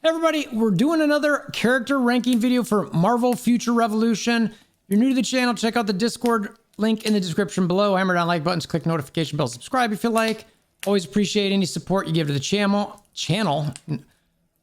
Everybody, we're doing another character ranking video for Marvel Future Revolution. If you're new to the channel, check out the Discord link in the description below. Hammer down like buttons, click notification bell, subscribe if you like. Always appreciate any support you give to the channel.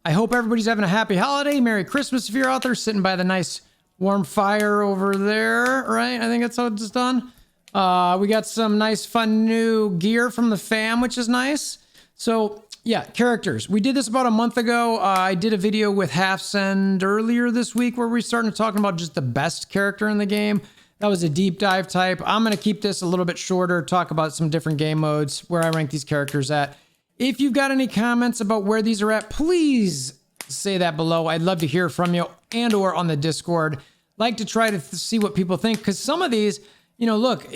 I hope everybody's having a happy holiday. Merry Christmas if you're out there sitting by the nice warm fire over there, right? I think that's how it's done. We got some nice fun new gear from the fam, which is nice. So yeah, characters. We did this about a month ago. I did a video with Half Send earlier this week where we started talking about just the best character in the game. That was a deep dive type. I'm going to keep this a little bit shorter, talk about some different game modes, where I rank these characters at. If you've got any comments about where these are at, please say that below. I'd love to hear from you and or on the Discord. Like to try to see what people think, because some of these, you know, look,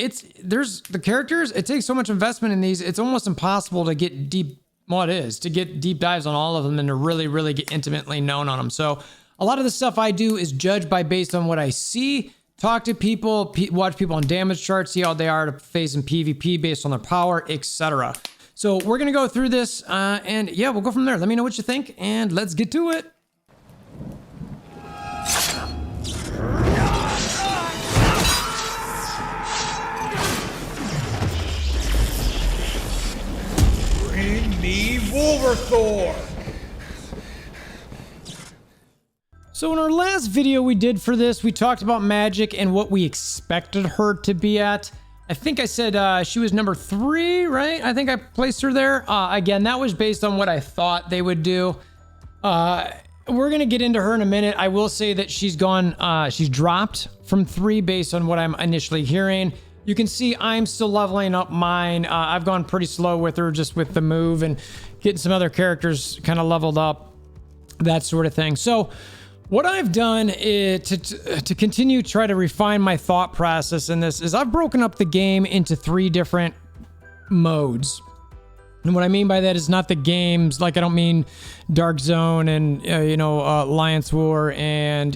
there's the characters, it takes so much investment in these, it's almost impossible to get deep. Well, it is to get deep dives on all of them and to really get intimately known on them. So a lot of the stuff I do is judged based on what I see, talk to people, watch people on damage charts, see how they are to face in PvP based on their power, etc. So we're going to go through this and yeah, we'll go from there. Let me know what you think and let's get to it. Me WolverThor. So in our last video we did for this, we talked about magic and what we expected her to be at. I think I said she was number 3, right? I think I placed her there. Again, that was based on what I thought they would do. We're gonna get into her in a minute. I will say that she's dropped from 3 based on what I'm initially hearing. You can see I'm still leveling up mine. I've gone pretty slow with her, just with the move and getting some other characters kind of leveled up, that sort of thing. So what I've done is to continue try to refine my thought process in this is I've broken up the game into 3 different modes. And what I mean by that is not the games, like I don't mean Dark Zone and, Alliance War and,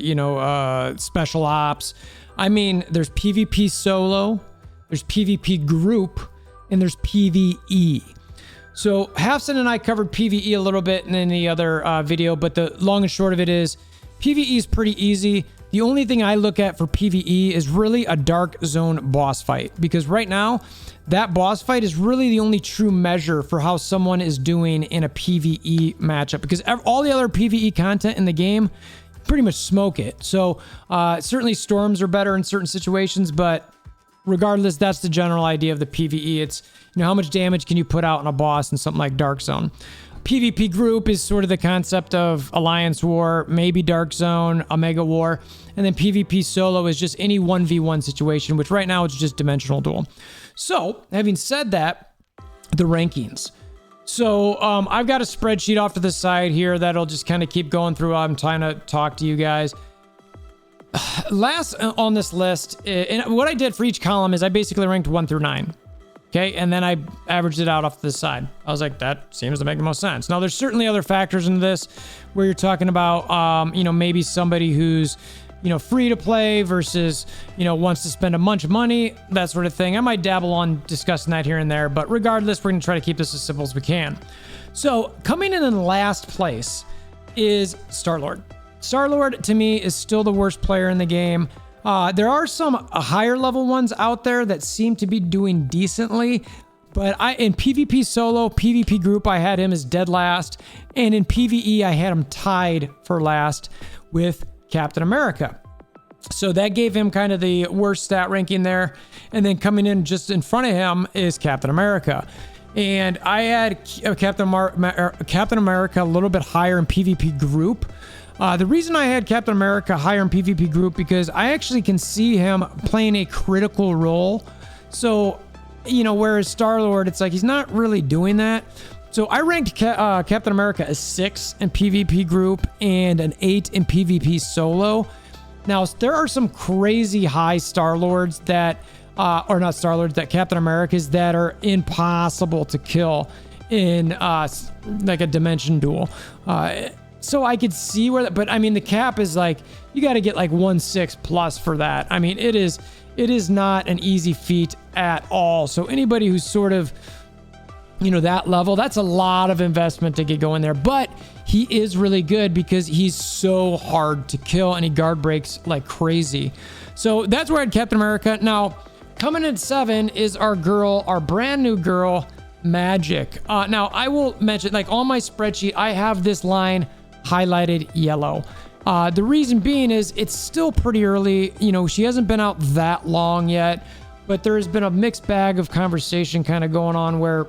Special Ops. I mean, there's PvP solo, there's PvP group, and there's PvE. So Halfson and I covered PvE a little bit in the other video, but the long and short of it is PvE is pretty easy. The only thing I look at for PvE is really a Dark Zone boss fight, because right now that boss fight is really the only true measure for how someone is doing in a PvE matchup, because all the other PvE content in the game pretty much smoke it. So certainly storms are better in certain situations, but regardless, that's the general idea of the PvE. It's, how much damage can you put out on a boss in something like Dark Zone. PvP group is sort of the concept of Alliance War, maybe Dark Zone, Omega War, and then PvP solo is just any 1v1 situation, which right now it's just Dimensional Duel. So having said that, the rankings. So I've got a spreadsheet off to the side here that'll just kind of keep going through. I'm trying to talk to you guys. Last on this list, and what I did for each column is I basically ranked 1 through 9. Okay, and then I averaged it out off to the side. I was like, that seems to make the most sense. Now, there's certainly other factors into this where you're talking about, maybe somebody who's, free to play versus, wants to spend a bunch of money, that sort of thing. I might dabble on discussing that here and there, but regardless, we're going to try to keep this as simple as we can. So coming in last place is Star-Lord. Star-Lord, to me, is still the worst player in the game. There are some higher level ones out there that seem to be doing decently, but in PvP solo, PvP group, I had him as dead last, and in PvE, I had him tied for last with Captain America. So that gave him kind of the worst stat ranking there, and then coming in just in front of him is Captain America. And I had Captain America a little bit higher in PvP group. The reason I had Captain America higher in PvP group, because I actually can see him playing a critical role. So, whereas Star-Lord, it's like he's not really doing that. So I ranked Captain America as 6 in PvP group and an 8 in PvP solo. Now, there are some crazy high Star-Lords that, or not Star-Lords, that Captain Americas that are impossible to kill in like a Dimension Duel. So I could see where that, but I mean, the cap is like, you got to get like 1/6 plus for that. I mean, it is not an easy feat at all. So anybody who's sort of, that level, that's a lot of investment to get going there, but he is really good because he's so hard to kill and he guard breaks like crazy. So that's where I had Captain America. Now, coming in 7 is our girl, our brand new girl, Magic. Now, I will mention, like on my spreadsheet, I have this line highlighted yellow. The reason being is it's still pretty early. You know, she hasn't been out that long yet, but there has been a mixed bag of conversation kind of going on where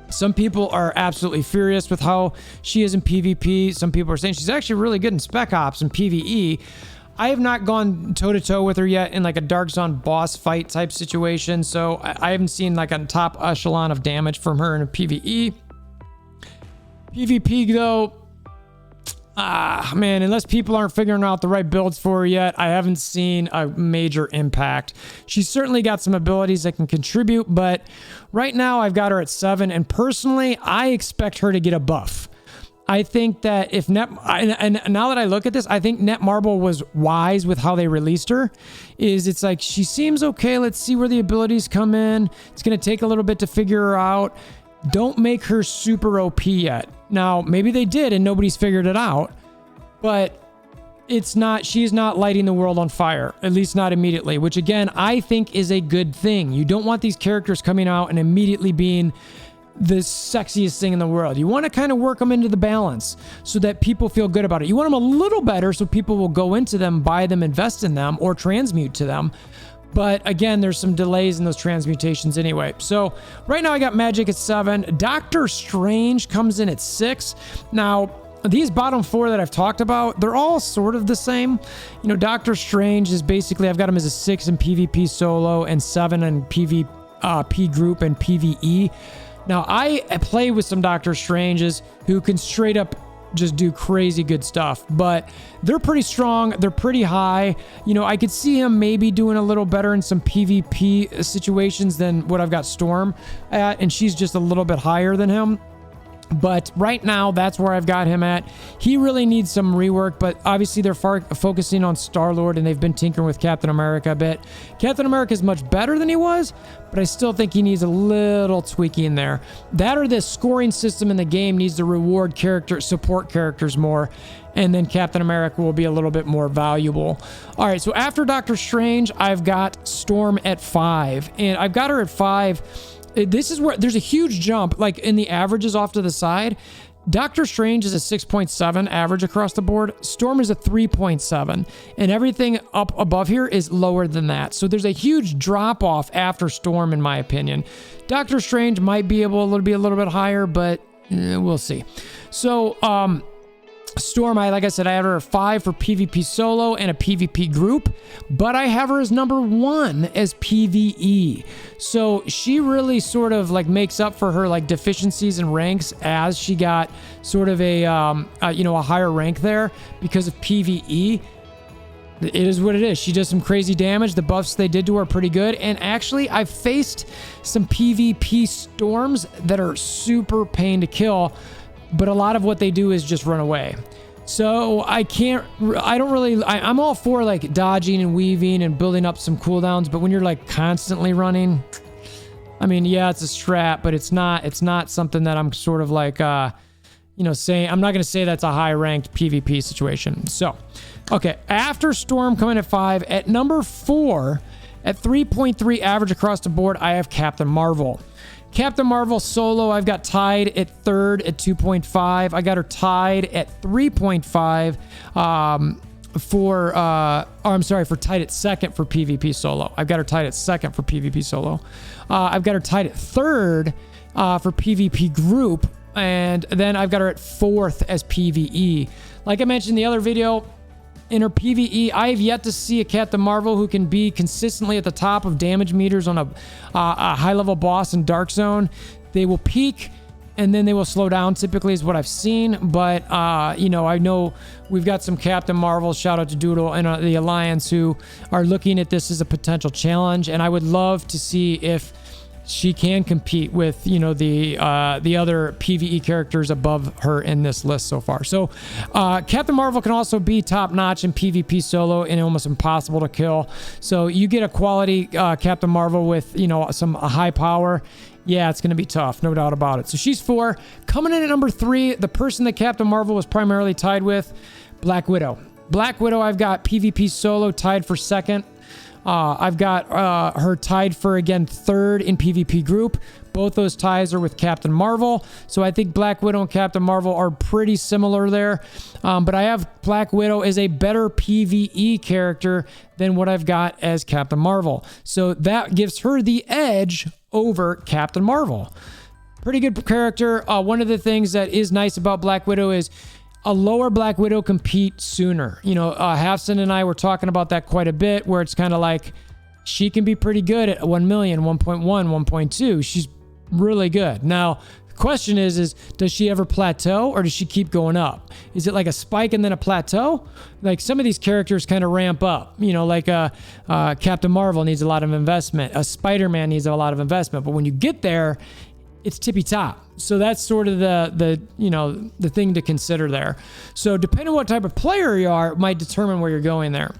some people are absolutely furious with how she is in PvP. Some people are saying she's actually really good in Spec Ops and PvE. I have not gone toe-to-toe with her yet in like a Dark Zone boss fight type situation, so I haven't seen like a top echelon of damage from her in a PvE. PvP though, man, unless people aren't figuring out the right builds for her yet, I haven't seen a major impact. She's certainly got some abilities that can contribute, but right now I've got her at 7, and personally, I expect her to get a buff. I think that if and now that I look at this, I think Netmarble was wise with how they released her. It's like, she seems okay. Let's see where the abilities come in. It's going to take a little bit to figure her out. Don't make her super OP yet. Now, maybe they did and nobody's figured it out, but she's not lighting the world on fire, at least not immediately, which again, I think is a good thing. You don't want these characters coming out and immediately being the sexiest thing in the world. You want to kind of work them into the balance so that people feel good about it. You want them a little better so people will go into them, buy them, invest in them, or transmute to them. But again, there's some delays in those transmutations anyway. So right now I got Magic at 7. Doctor Strange comes in at 6. Now, these bottom 4 that I've talked about, they're all sort of the same. You know, Doctor Strange is basically, I've got him as a 6 in PvP solo and 7 in PvP group and PvE. Now, I play with some Doctor Stranges who can straight up just do crazy good stuff, but they're pretty strong. They're pretty high. You know, I could see him maybe doing a little better in some PvP situations than what I've got Storm at, and she's just a little bit higher than him. But right now, that's where I've got him at. He really needs some rework, but obviously they're focusing on Star-Lord, and they've been tinkering with Captain America a bit. Captain America is much better than he was, but I still think he needs a little tweaking in there. That or the scoring system in the game needs to reward support characters more, and then Captain America will be a little bit more valuable. All right, so after Doctor Strange, I've got Storm at 5, and I've got her at 5. This is where there's a huge jump, like in the averages off to the side. Doctor Strange is a 6.7 average across the board. Storm is a 3.7, and everything up above here is lower than that. So there's a huge drop off after Storm, in my opinion. Doctor Strange might be able to be a little bit higher, but we'll see. So, Storm, like I said, I have her at 5 for PvP solo and a PvP group, but I have her as number 1 as PvE. So she really sort of like makes up for her like deficiencies in ranks as she got sort of a higher rank there because of PvE. It is what it is. She does some crazy damage. The buffs they did to her are pretty good. And actually, I've faced some PvP Storms that are super pain to kill, but a lot of what they do is just run away. So I'm all for like dodging and weaving and building up some cooldowns, but when you're like constantly running, I mean, yeah, it's a strat, but it's not something that I'm sort of like, saying. I'm not going to say that's a high ranked PvP situation. So, okay, after Storm coming at 5, at number 4, at 3.3 average across the board, I have Captain Marvel. Captain Marvel solo, I've got tied at 3rd at 2.5. I got her tied at 3.5 for tied at 2nd for PvP solo. I've got her tied at 2nd for PvP solo. I've got her tied at 3rd for PvP group, and then I've got her at 4th as PvE. Like I mentioned in the other video, in her PvE, I have yet to see a Captain Marvel who can be consistently at the top of damage meters on a high-level boss in Dark Zone. They will peak, and then they will slow down, typically is what I've seen. But, I know we've got some Captain Marvel, shout out to Doodle, and the Alliance who are looking at this as a potential challenge. And I would love to see if she can compete with, you know, the other PvE characters above her in this list so far. So Captain Marvel can also be top notch in PvP solo and almost impossible to kill. So you get a quality Captain Marvel with, you know, some high power. Yeah, it's going to be tough, no doubt about it. So she's 4. Coming in at number 3, the person that Captain Marvel was primarily tied with, Black Widow. Black Widow, I've got PvP solo tied for 2nd. I've got her tied for, again, 3rd in PvP group. Both those ties are with Captain Marvel. So I think Black Widow and Captain Marvel are pretty similar there. But I have Black Widow as a better PvE character than what I've got as Captain Marvel. So that gives her the edge over Captain Marvel. Pretty good character. One of the things that is nice about Black Widow is a lower Black Widow compete sooner. You know, Hafson and I were talking about that quite a bit, where it's kind of like she can be pretty good at 1 million, 1.1, 1.2. She's really good. Now, the question is does she ever plateau, or does she keep going up? Is it like a spike and then a plateau? Like some of these characters kind of ramp up, you know, like Captain Marvel needs a lot of investment. A Spider-Man needs a lot of investment. But when you get there, it's tippy top. So that's sort of the you know, the thing to consider there. So depending on what type of player you are, it might determine where you're going there.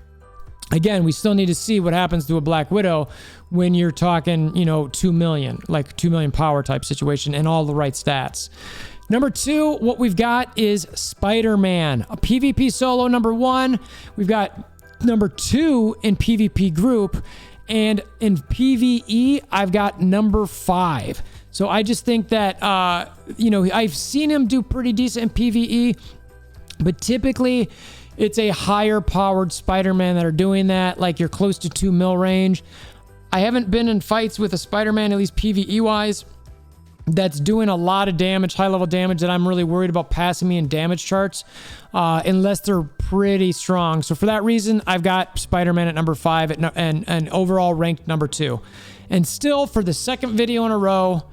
Again, we still need to see what happens to a Black Widow when you're talking, you know, 2 million, like 2 million power type situation and all the right stats. Number 2, what we've got is Spider-Man. A PvP solo, number 1. We've got number 2 in PvP group. And in PvE, I've got number 5. So I just think that, you know, I've seen him do pretty decent in PvE, but typically it's a higher powered Spider-Man that are doing that. Like you're close to 2 mil range. I haven't been in fights with a Spider-Man, at least PvE wise, that's doing a lot of damage, high level damage, that I'm really worried about passing me in damage charts, unless they're pretty strong. So for that reason, I've got Spider-Man at number 5 and overall ranked number 2. And still, for the 2nd video in a row,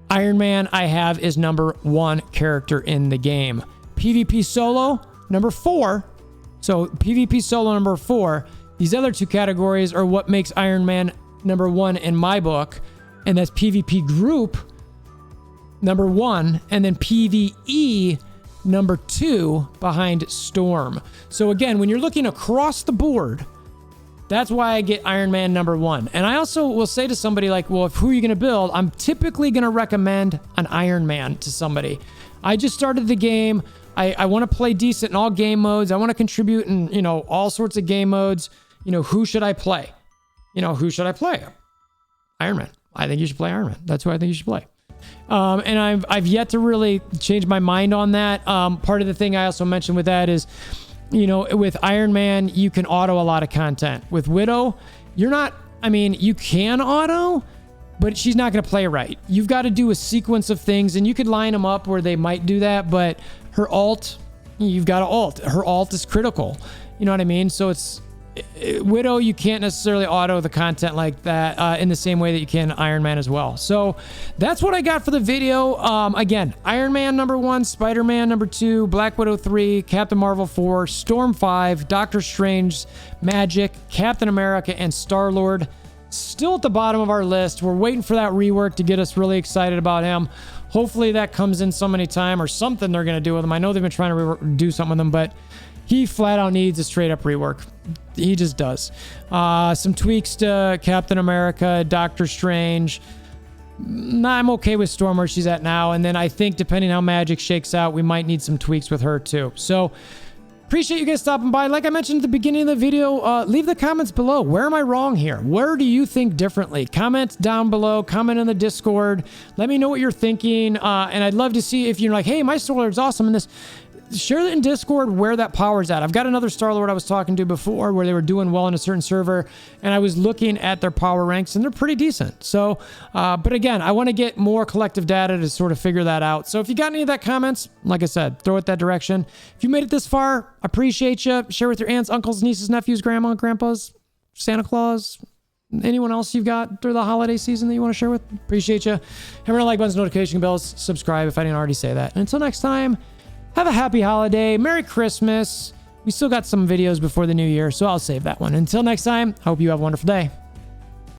Iron Man I have is number 1 character in the game. PvP solo, number 4. So PvP solo, number 4. These other 2 categories are what makes Iron Man number 1 in my book. And that's PvP group, number 1. And then PvE, number 2 behind Storm. So again, when you're looking across the board, that's why I get Iron Man number 1. And I also will say to somebody like, well, who are you going to build? I'm typically going to recommend an Iron Man to somebody. I just started the game. I want to play decent in all game modes. I want to contribute in, you know, all sorts of game modes. You know, who should I play? You know, who should I play? Iron Man. I think you should play Iron Man. That's who I think you should play. And I've yet to really change my mind on that. Part of the thing I also mentioned with that is, you know, with Iron Man, you can auto a lot of content. With Widow, you're not, I mean, you can auto, but she's not going to play right. You've got to do a sequence of things, and you could line them up where they might do that, but her ult, you've got to ult. Her ult is critical. You know what I mean? So it's, Widow, you can't necessarily auto the content like that in the same way that you can Iron Man as well. So that's what I got for the video. Again, Iron Man number 1, Spider-Man number 2, Black Widow 3, Captain Marvel 4, Storm 5, Doctor Strange, Magic, Captain America, and Star-Lord. Still at the bottom of our list. We're waiting for that rework to get us really excited about him. Hopefully that comes in some anytime, or something they're going to do with him. I know they've been trying to do something with him, but he flat out needs a straight up rework. He just does. Some tweaks to Captain America, Doctor Strange. I'm okay with Storm where she's at now. And then I think depending how Magic shakes out, we might need some tweaks with her too. So appreciate you guys stopping by. Like I mentioned at the beginning of the video, leave the comments below. Where am I wrong here? Where do you think differently? Comment down below. Comment in the Discord. Let me know what you're thinking. And I'd love to see if you're like, hey, my Star-Lord's awesome in this. Share it in Discord where that power's at. I've got another Star-Lord I was talking to before where they were doing well in a certain server, and I was looking at their power ranks, and they're pretty decent. So, but again, I want to get more collective data to sort of figure that out. So if you got any of that comments, like I said, throw it that direction. If you made it this far, appreciate you. Share with your aunts, uncles, nieces, nephews, grandma, grandpas, Santa Claus, anyone else you've got through the holiday season that you want to share with. Appreciate you. Hammer the like buttons, notification bells, subscribe if I didn't already say that. And until next time, have a happy holiday. Merry Christmas. We still got some videos before the new year, so I'll save that one. Until next time, I hope you have a wonderful day.